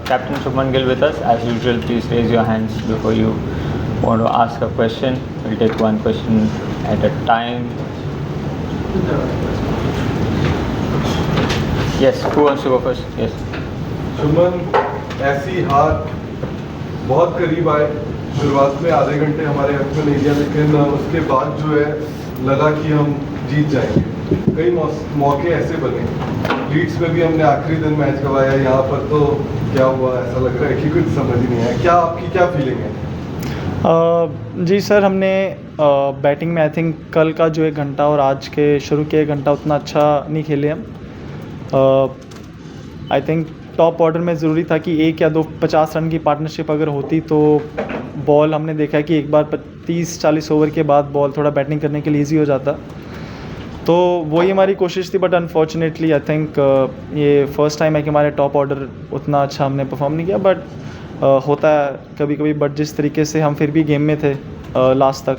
Captain Shubman Gill with us. As usual, please raise your hands before you want to ask a question. We'll take one question at a time. Yes, who wants to go first? Yes. Shubman, ऐसी हार बहुत करीब आए, शुरुआत में आधे घंटे हमारे हक में नहीं दिया, लेकिन उसके बाद जो है लगा कि हम जीत जाएंगे। कई मौके ऐसे बने, लीड्स में भी हमने आखिरी दिन मैच गवाया, यहाँ पर तो क्या हुआ ऐसा लग रहा है कि कुछ समझ ही नहीं आया। क्या आपकी क्या फीलिंग है? जी सर, हमने बैटिंग में आई थिंक कल का जो 1 घंटा और आज के शुरू के 1 घंटा उतना अच्छा नहीं खेले हम। आई थिंक टॉप ऑर्डर में ज़रूरी था कि 1 या 2 50 रन की पार्टनरशिप अगर होती तो बॉल हमने देखा है कि एक बार 30-40 ओवर के बाद बॉल थोड़ा बैटिंग करने के लिए ईजी हो जाता, तो वही हमारी कोशिश थी। बट अनफॉर्चुनेटली आई थिंक ये फर्स्ट टाइम है कि हमारे टॉप ऑर्डर उतना अच्छा हमने परफॉर्म नहीं किया। बट होता है कभी कभी। बट जिस तरीके से हम फिर भी गेम में थे लास्ट तक,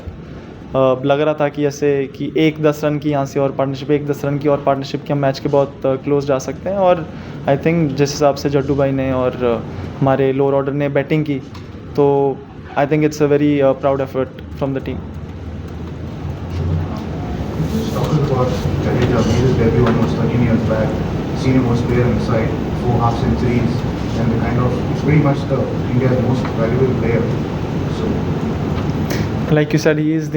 लग रहा था कि ऐसे कि 1-10 रन की यहाँ से और पार्टनरशिप, 1-10 रन की और पार्टनरशिप की हम मैच के बहुत क्लोज जा सकते हैं। और आई थिंक जिस हिसाब से जड्डू भाई ने और हमारे लोअर ऑर्डर ने बैटिंग की, तो I think it's a very proud effort from the team. Talking about Jadeja, made his debut almost 13 years back, senior most player in the side, 4 half centuries, and the kind of, it's very much the India's most valuable player. So, like you said, he is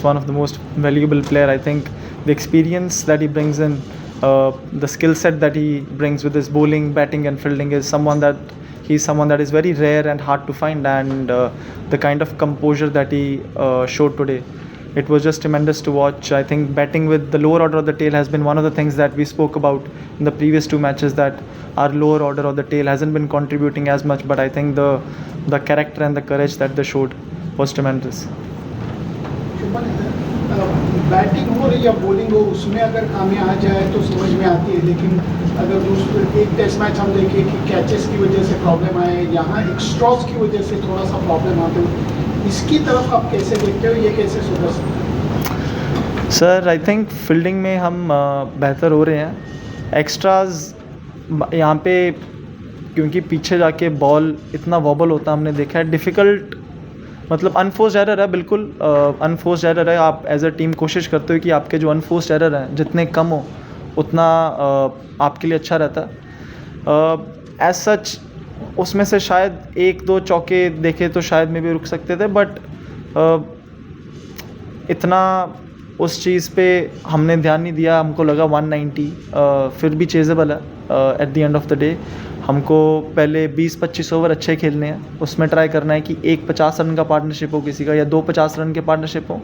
one of the most valuable player. I think the experience that he brings in, the skill set that he brings with his bowling, batting and fielding is someone that is very rare and hard to find. And the kind of composure that he showed today, it was just tremendous to watch. I think batting with the lower order of the tail has been one of the things that we spoke about in the previous 2 matches, that our lower order of the tail hasn't been contributing as much. But I think the character and the courage that they showed was tremendous. Batting हो या bowling हो, उसमें अगर खामी आ जाए तो समझ में आती है, लेकिन अगर दूसरे एक टेस्ट मैच हम देखें कि कैचेस की वजह से प्रॉब्लम आए, यहाँ एक्स्ट्रॉस की वजह से थोड़ा सा प्रॉब्लम आते हो, इसकी तरफ आप कैसे देखते हो, ये कैसे सुधर सकते? सर, आई थिंक फील्डिंग में हम बेहतर हो रहे हैं। एक्स्ट्राज यहाँ पे क्योंकि पीछे जाके बॉल इतना वॉबल होता हमने देखा है, डिफ़िकल्ट मतलब अनफोर्स्ड एरर है, बिल्कुल अनफोर्स्ड एरर है। आप एज अ टीम कोशिश करते हो कि आपके जो अनफोर्स्ड एरर हैं जितने कम हो उतना आपके लिए अच्छा रहता है। एज सच उसमें से शायद 1-2 चौके देखे तो शायद में भी रुक सकते थे, बट इतना उस चीज़ पे हमने ध्यान नहीं दिया। हमको लगा 190 फिर भी चेजेबल है। At the end of the day हमको पहले 20-25 ओवर अच्छे खेलने हैं, उसमें ट्राई करना है कि 1 50 रन का पार्टनरशिप हो किसी का, या 2 50 रन के पार्टनरशिप हो,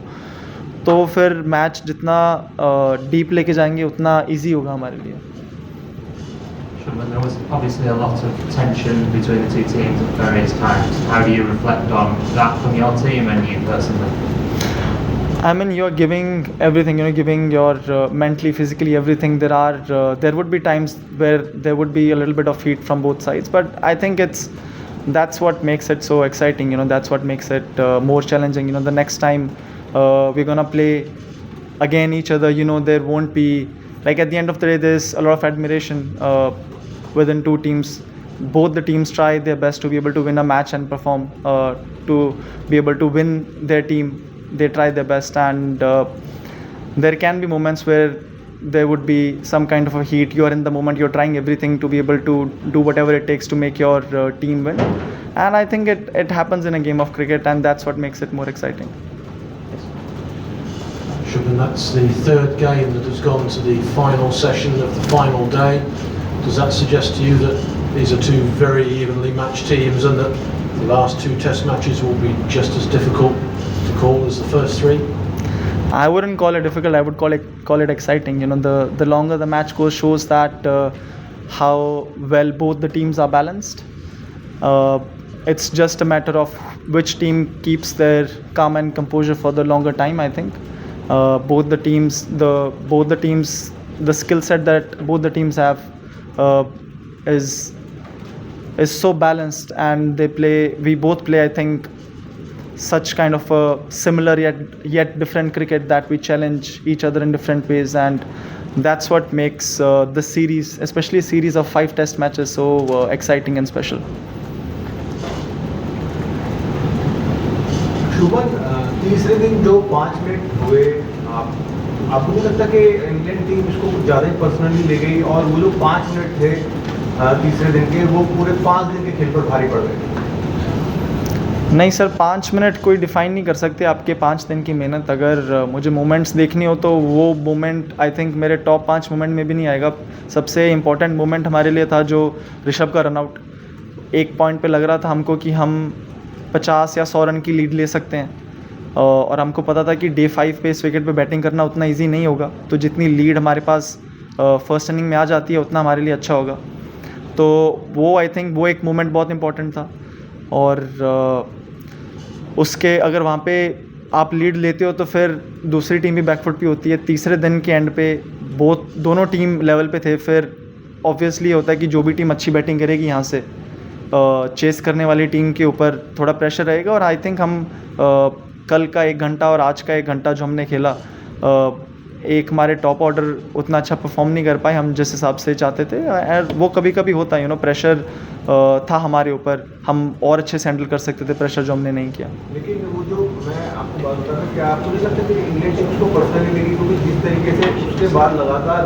तो फिर मैच जितना डीप लेके जाएंगे उतना ईजी होगा हमारे लिए। There was obviously a lot of tension between the two teams at various times. How do you reflect on that from your team and you personally? I mean, you're giving everything, giving your mentally, physically, everything. There would be times where there would be a little bit of heat from both sides, but I think that's what makes it so exciting. That's what makes it more challenging. The next time we're gonna play again each other. There won't be, like, at the end of the day, there's a lot of admiration within 2 teams. Both the teams try their best to be able to win a match and perform, to be able to win their team. They try their best, and there can be moments where there would be some kind of a heat. You're in the moment, you're trying everything to be able to do whatever it takes to make your team win, and I think it happens in a game of cricket, and that's what makes it more exciting. Shubman, that's the 3rd game that has gone to the final session of the final day. Does that suggest to you that these are 2 very evenly matched teams, and that the last 2 test matches will be just as difficult to call as the first 3? I wouldn't call it difficult. I would call it exciting. The longer the match goes shows that how well both the teams are balanced. It's just a matter of which team keeps their calm and composure for the longer time. I think both the teams, the skill set that both the teams have is so balanced, and we both play, I think, such kind of a similar yet different cricket that we challenge each other in different ways. And that's what makes the series, especially a series of 5 test matches, so exciting and special. शुभन, तीसरे दिन जो 5 minute हुए, आपको नहीं लगता कि England team इसको कुछ ज़्यादा ही पर्सनली ले गई और वो जो 5 मिनट थे तीसरे दिन के, वो पूरे 5 दिन के खेल पर भारी पड़ गए? नहीं सर, 5 मिनट कोई डिफ़ाइन नहीं कर सकते आपके 5 दिन की मेहनत। अगर मुझे मोमेंट्स देखनी हो तो वो मोमेंट आई थिंक मेरे टॉप 5 मोमेंट में भी नहीं आएगा। सबसे इम्पॉर्टेंट मोमेंट हमारे लिए था जो ऋषभ का रनआउट। एक पॉइंट पे लग रहा था हमको कि हम 50 या 100 रन की लीड ले सकते हैं, और हमको पता था कि डे 5 पे इस विकेट पे बैटिंग करना उतना ईजी नहीं होगा, तो जितनी लीड हमारे पास फर्स्ट इनिंग में आ जाती है उतना हमारे लिए अच्छा होगा। तो वो आई थिंक वो एक मोमेंट बहुत इंपॉर्टेंट था। और उसके अगर वहाँ पे आप लीड लेते हो तो फिर दूसरी टीम भी बैकफुट पे होती है। तीसरे दिन के एंड पे दोनों टीम लेवल पे थे, फिर ऑब्वियसली होता है कि जो भी टीम अच्छी बैटिंग करेगी यहाँ से चेस करने वाली टीम के ऊपर थोड़ा प्रेशर रहेगा। और आई थिंक हम कल का 1 घंटा और आज का 1 घंटा जो हमने खेला, एक हमारे टॉप ऑर्डर उतना अच्छा परफॉर्म नहीं कर पाए हम जिस हिसाब से चाहते थे। वो कभी कभी होता है, प्रेशर था हमारे ऊपर, हम और अच्छे से हैंडल कर सकते थे प्रेशर जो हमने नहीं किया। लेकिन वो जो मैं आपको बात बता रहा, क्या आपको नहीं लगता कि इंग्लैंड टीम उसको पर्सनली लेगी? क्योंकि जिस तरीके से उसके बाद लगातार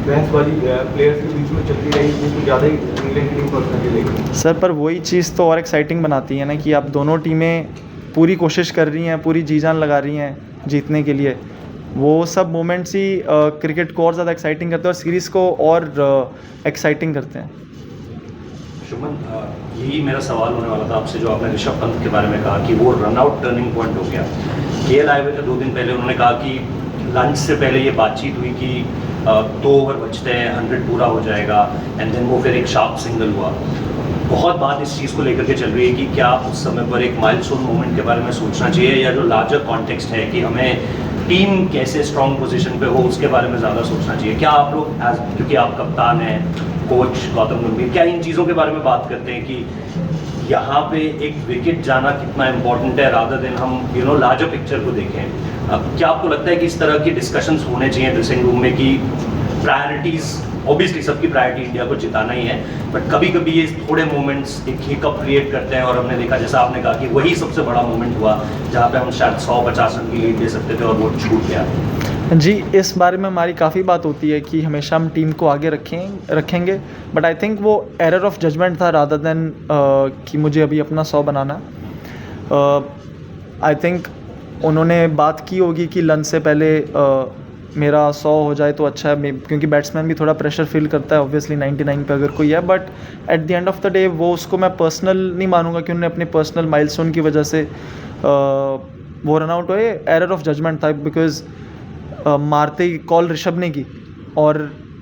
बहसबाजी प्लेयर्स के बीच में चलती रही, तो ज़्यादा ही इंग्लैंड टीम पर्सनली लेगी। सर, पर वही चीज़ तो और एक्साइटिंग बनाती है ना कि आप दोनों टीमें पूरी कोशिश कर रही हैं, पूरी जी जान लगा रही हैं जीतने के लिए। वो सब मोमेंट्स ही क्रिकेट को और ज़्यादा एक्साइटिंग करते हैं और सीरीज़ को और एक्साइटिंग करते हैं। शुभन, यही मेरा सवाल होने वाला था आपसे, जो आपने ऋषभ पंत के बारे में कहा कि वो रनआउट टर्निंग पॉइंट हो गया। केएल आए हुए थे 2 दिन पहले, उन्होंने कहा कि लंच से पहले ये बातचीत हुई कि 2 ओवर बचते हैं, 100 पूरा हो जाएगा, एंड देन वो फिर एक शार्प सिंगल हुआ। बहुत बात इस चीज़ को लेकर के चल रही है कि क्या उस समय पर एक माइलस्टोन मोमेंट के बारे में सोचना चाहिए, या जो लार्जर कॉन्टेक्स्ट है कि हमें टीम कैसे स्ट्रॉन्ग पोजीशन पे हो उसके बारे में ज़्यादा सोचना चाहिए। क्या आप लोग क्योंकि आप कप्तान हैं, कोच गौतम गंभीर, क्या इन चीज़ों के बारे में बात करते हैं कि यहाँ पे एक विकेट जाना कितना इंपॉर्टेंट है, रादर देन हम लार्जर पिक्चर को देखें? क्या आपको लगता है कि इस तरह की डिस्कशंस होने चाहिए ड्रेसिंग रूम में कि प्रायोरिटीज़, ऑब्वियसली सबकी प्रायोरिटी इंडिया को जिताना ही है, बट कभी कभी ये थोड़े मोमेंट्स एक हिकअप क्रिएट करते हैं, और हमने देखा जैसा आपने कहा कि वही सबसे बड़ा मोमेंट हुआ जहाँ पे हम शायद 150 रन की लीड दे सकते थे और वो छूट गया। जी, इस बारे में हमारी काफ़ी बात होती है कि हमेशा हम टीम को आगे रखेंगे, बट आई थिंक वो एरर ऑफ जजमेंट था रादर देन कि मुझे अभी अपना 100 बनाना। आई थिंक उन्होंने बात की होगी कि लंच से पहले मेरा 100 हो जाए तो अच्छा है, क्योंकि बैट्समैन भी थोड़ा प्रेशर फील करता है ऑब्वियसली 99 पे अगर कोई है, but at the end of the day वो उसको मैं पर्सनल नहीं मानूंगा कि उन्होंने अपने पर्सनल माइलस्टोन की वजह से वो रन आउट हुए। एरर ऑफ जजमेंट था, बिकॉज मारते ही कॉल ऋषभ ने की और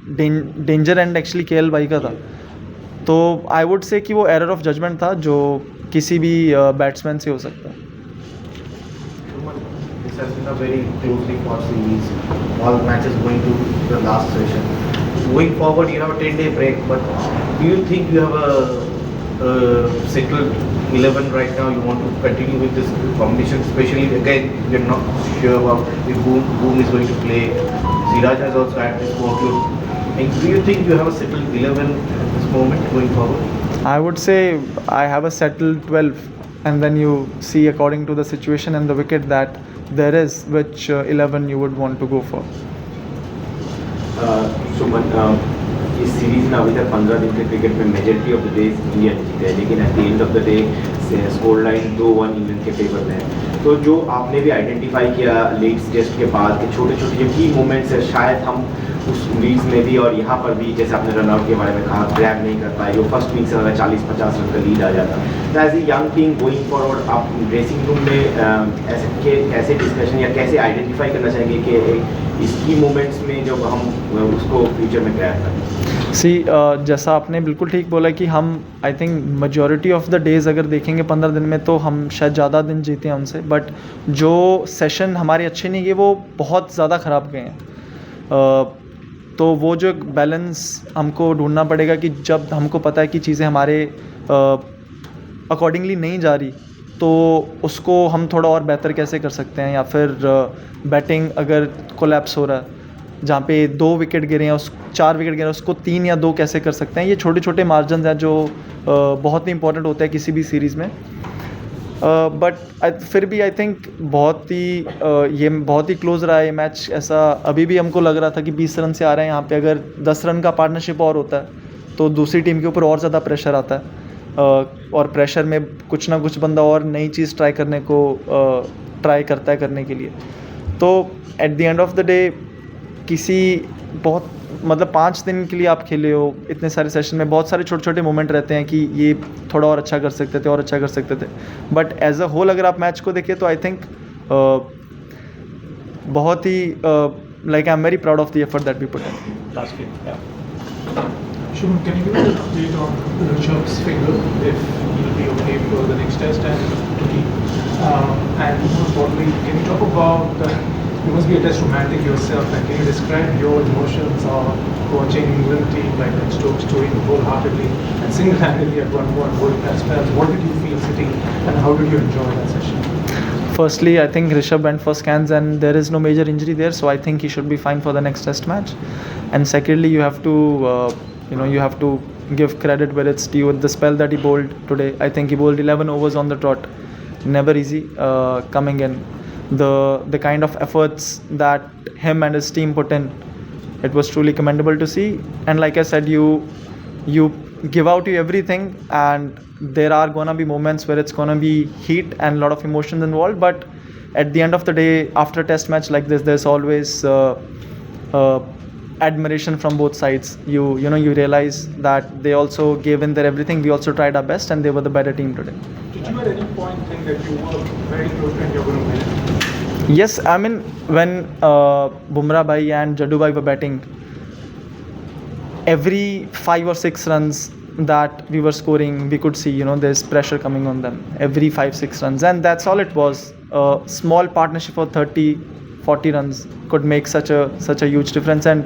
डेंजर एंड एक्चुअली केएल भाई का था, तो आई वुड से कि वो एरर ऑफ जजमेंट था जो किसी भी बैट्समैन से हो सकता है। This has been a very closely fought series, all matches going to the last session. Going forward, you have a 10-day break, but do you think you have a settled 11 right now? You want to continue with this combination, especially again, you're not sure about if Boom is going to play. Siraj has also had this workload. And do you think you have a settled 11 at this moment going forward? I would say I have a settled 12, and then you see according to the situation and the wicket that there is, which 11 you would want to go for. सुमन, इस series में अभी तक 15 दिन के cricket में majority of the days India जीते हैं, लेकिन at the end of the day score line 2-1 England के फेवर में है। तो जो आपने भी आइडेंटिफाई किया लीड्स टेस्ट के बाद के छोटे छोटे जो की मोमेंट्स है, शायद हम उस लीड्स में भी और यहाँ पर भी, जैसे आपने रनआउट के बारे में कहा, ग्रैब नहीं कर पाए। जो फर्स्ट इनिंग्स अगर 40-50 रन का लीड आ जाता, तो as a young team going forward आप ड्रेसिंग रूम में ऐसे कैसे डिस्कशन या कैसे आइडेंटिफाई करना चाहेंगे कि इस की मोमेंट्स में जब हम उसको फ्यूचर में क्रैक करें? जैसा आपने बिल्कुल ठीक बोला कि हम I think majority of the days अगर देखेंगे 15 दिन में तो हम शायद ज़्यादा दिन जीते हैं उनसे, बट जो सेशन हमारे अच्छे नहीं गए वो बहुत ज़्यादा ख़राब गए हैं। तो वो जो बैलेंस हमको ढूंढना पड़ेगा कि जब हमको पता है कि चीज़ें हमारे अकॉर्डिंगली नहीं जा रही, तो उसको हम थोड़ा और बेहतर कैसे कर सकते हैं, या फिर बैटिंग अगर कोलैप्स हो रहा है जहाँ पे 2 विकेट गिरे हैं, उस 4 विकेट गिरे हैं, उसको 3 या 2 कैसे कर सकते हैं। ये छोटे छोटे मार्जिन हैं जो बहुत ही इंपॉर्टेंट होते हैं किसी भी सीरीज़ में। बट फिर भी आई थिंक ये बहुत ही क्लोज रहा है ये मैच। ऐसा अभी भी हमको लग रहा था कि 20 रन से आ रहे हैं, यहाँ पे अगर 10 रन का पार्टनरशिप और होता है तो दूसरी टीम के ऊपर और ज़्यादा प्रेशर आता है, और प्रेशर में कुछ ना कुछ बंदा और नई चीज़ ट्राई करता है करने के लिए। तो at the end of the day बहुत मतलब 5 दिन के लिए आप खेले हो, इतने सारे सेशन में बहुत सारे छोटे छोटे मोमेंट रहते हैं कि ये थोड़ा और अच्छा कर सकते थे बट एज अ होल अगर आप मैच को देखें तो आई थिंक बहुत ही like I am very proud of the effort that we put in. Last game, yeah. Shubham, can you give us an update on Rishabh's finger, if he'll be okay for the next test and more importantly, can you talk about you must be a test romantic yourself, and can you describe your emotions of watching England team like Stokes doing wholeheartedly and single-handedly at one point holding that spells? What did you feel sitting and how did you enjoy that session? Firstly, I think Rishabh went for scans and there is no major injury there, so I think he should be fine for the next test match. And secondly, you have to give credit where it's due with the spell that he bowled today. I think he bowled 11 overs on the trot, never easy coming in. The kind of efforts that him and his team put in, it was truly commendable to see. And like I said, you give out everything, and there are gonna be moments where it's gonna be heat and a lot of emotions involved, but at the end of the day, after a test match like this, there's always admiration from both sides. You realize that they also gave in their everything, we also tried our best, and they were the better team today. Did you at any point think that you were very close and you're going to win it? Yes, I mean when Bumrah bhai and Jaddu bhai were batting, every 5 or 6 runs that we were scoring, we could see there's pressure coming on them every 5-6 runs, and that's all it was. A small partnership for 30-40 runs could make such a huge difference, and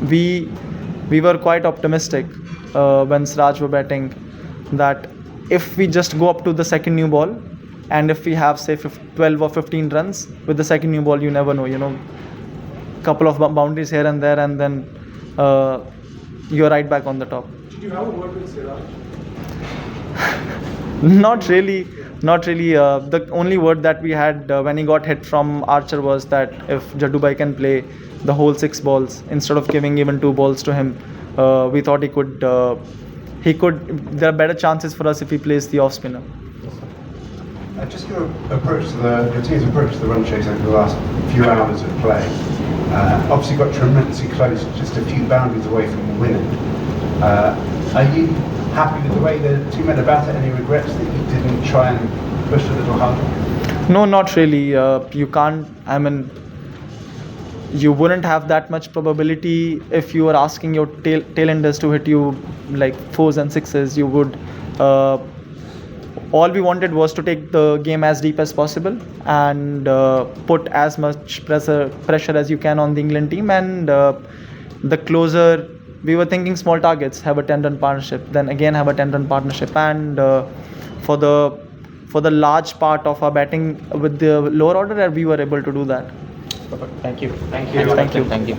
we were quite optimistic when Siraj were batting that if we just go up to the second new ball, and if we have say 12 or 15 runs with the second new ball, you never know, couple of boundaries here and there, and then you're right back on the top. Did you have a word with Siraj? Not really. The only word that we had when he got hit from Archer was that if Jaddu bhai can play the whole 6 balls instead of giving even 2 balls to him, we thought he could. There are better chances for us if he plays the off spinner. Just your team's approach to the run chase over the last few hours of play. Obviously got tremendously close, just a few boundaries away from winning. Are you happy with the way the team went about it? Any regrets that you didn't try and push a little harder? No, not really. You can't. I mean, you wouldn't have that much probability if you were asking your tailenders to hit you like 4s and 6s. You would. All we wanted was to take the game as deep as possible and put as much pressure as you can on the England team. And the closer, we were thinking small targets, have a 10-run partnership, then again have a 10-run partnership. And for the large part of our batting with the lower order, we were able to do that. Perfect. Thank you. Thank you.